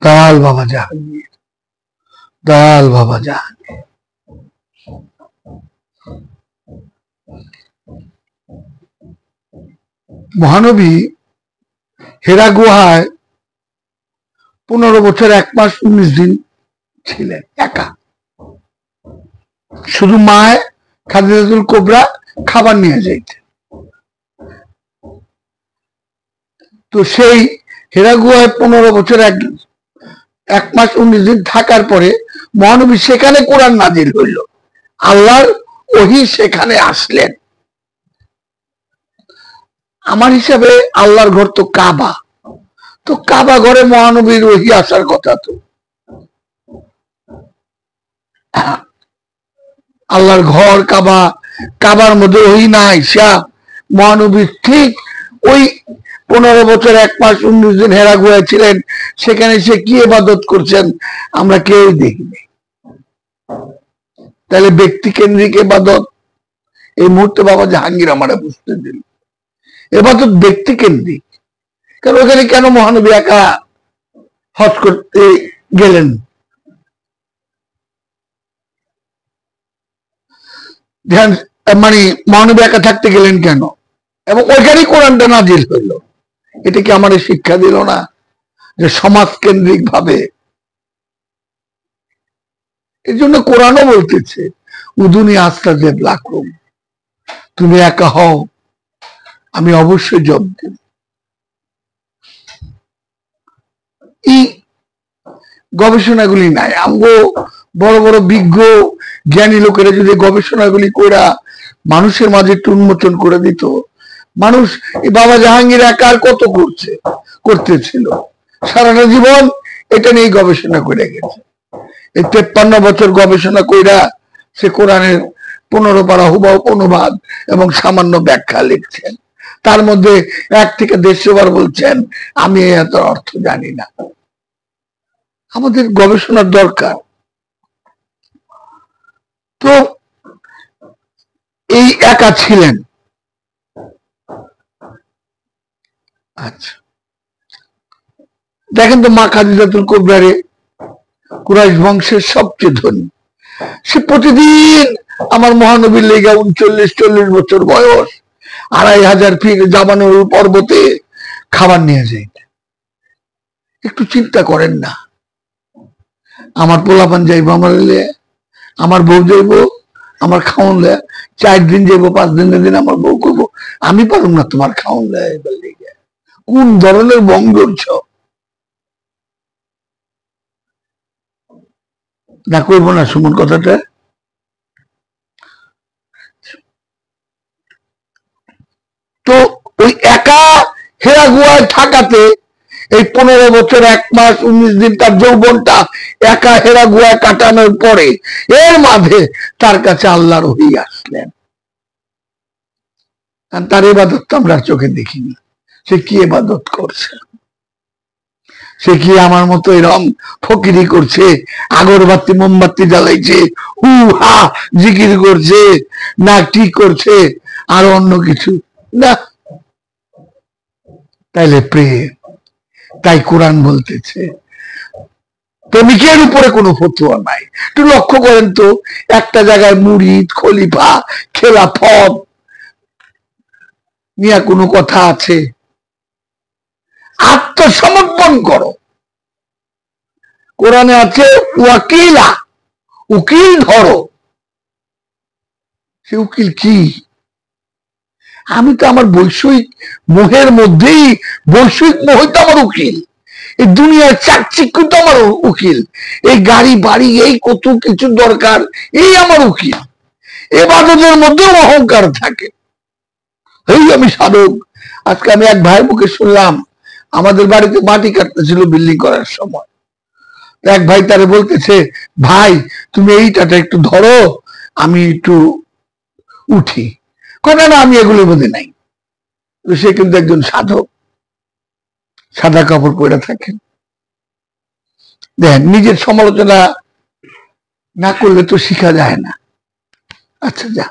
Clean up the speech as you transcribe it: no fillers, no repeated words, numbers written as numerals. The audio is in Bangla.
দয়াল বাবা জাহাঙ্গীর, দয়াল বাবা জাহাঙ্গীর। মহানবী হেরা গুহায় 15 বছর 1 মাস 19 দিন ছিলেন একা। শুধু মায় খাদিজাতুল কুবরা খাবার নিয়ে যাইতেন। তো সেই হেরা গুহায় 15 বছর 1 মাস 19 দিন থাকার পরে মহানবী সেখানে কোরআন নাজিল হইল, আল্লাহর ওহী সেখানে আসলেন। আমার হিসাবে আল্লাহর ঘর তো কাবা, তো কাবা ঘরে মহানবীর ওহী আসার কথা। তো আল্লাহর ঘর কাবা, কাবার মধ্যে ওহী না আইসা মহানবীর ঠিক ওই 15 বছর 1 মাস 19 দিন হেরা গুহায় ছিলেন, সেখানে সে কি ইবাদত করছেন আমরা কেউ দেখিনি। তাহলে ব্যক্তি কেন্দ্রিক ইবাদত এই মুহূর্তে বাবা জাহাঙ্গীর আমারে বুঝতে দিল, ইবাদত ব্যক্তি কেন্দ্রিক। কারণ ওখানে কেন মহানবী একা হজ করতে গেলেন? মানে মহানবী একা থাকতে গেলেন কেন, এবং ওইখানেই কোরআনটা নাজিল হইল? এটা কি আমাদের শিক্ষা দিল না যে সমাজ কেন্দ্রিক ভাবে? এই জন্য কোরআনও বলতেছে উদুনি আস্তাজেব লাকুম, তুমি একা হও আমি অবশ্যই জব দেব। এই গবেষণাগুলি নাই। আমগো বড় বড় বিজ্ঞ জ্ঞানী লোকেরা যদি গবেষণাগুলি কইরা মানুষের মাঝে একটু উন্মোচন করে দিত, মানুষ এই বাবা জাহাঙ্গীর একার কত করতেছিল, সারাটা জীবন এটা নিয়ে গবেষণা করে গেছে। এই 53 বছর গবেষণা কইরা সে কোরআনের 15 পারা হুবহু অনুবাদ এবং সামান্য ব্যাখ্যা লিখছেন। তার মধ্যে 1 থেকে 150 বার বলছেন আমি এত অর্থ জানি না। আমাদের গবেষণার দরকার। তো এই একা ছিলেন। আচ্ছা, দেখেন তো মা খাদিজাতুল কুবরারে, কুরাইশ বংশের সবচেয়ে ধনী, সে প্রতিদিন আমার মহানবীর লেগা 39-40 বছর বয়স 2500 ফিট জামানুর পর্বতে খাবার নিয়ে যায়। একটু চিন্তা করেন না, আমার পোলাপান যাইব, আমার বউ যাইব, আমার খাওন দেয় 4 দিন যাইব, 5 দিনের দিন আমার বউ করবো, আমি পারুম না তোমার খাওন দেয়। কোন ধরনের বঙ্গছ না করবো না সুমন কথাটা? তো ওই একা হেরা গুহায় থাকাতে এই 15 বছর 1 মাস 19 দিন তার যৌবনটা একা হেরা গুহায় কাটানোর পরে এর মাঝে তার কাছে আল্লাহর ওহী আসলেন। তার ইবাদত তো আমরা চোখে দেখিনি। সে কি ইবাদত করছে? সে কি আমার মতো এরকম ফকিরি করছে, আগরবাতি মোমবাতি জ্বালাইছে, হু হা জিকির করছে, না কি করছে আর অন্য কিছু না? তাইলে প্রেম। তাই কোরআন বলতেছে প্রেমিকের উপরে কোনো ফতোয়া নাই। একটু লক্ষ্য করেন তো, একটা জায়গায় মুরিদ, খলিফা, খেলাফত নিয়ে কোনো কথা আছে? আত্মসমর্পণ করো। কোরআনে আছে ওয়াকিলা, উকিল ধরো। সে উকিল কি? আমি তো আমার বৈষয়িক মোহের মধ্যেই, বৈষয়িক মোহ তো আমার উকিল, এই দুনিয়ার চাকচিক্য তো আমার উকিল, এই গাড়ি বাড়ি এই কত কিছু দরকার এই আমার উকিল। ইবাদতের মধ্যেও অহংকার থাকে। এই আমি সাধক। আজকে আমি এক ভাইয়ের মুখে শুনলাম, আমাদের বাড়িতে মাটি কাটতেছিল বিল্ডিং করার সময়, এক ভাই তারে বলতেছে ভাই তুমি এইটাটা একটু ধরো আমি একটু উঠি। কথা না আমি এগুলোর মধ্যে নাই। সে কিন্তু একজন সাধক, সাদা কাপড় পরে থাকেন। দেখেন, নিজের সমালোচনা না করলে তো শিখা যায় না। আচ্ছা যা।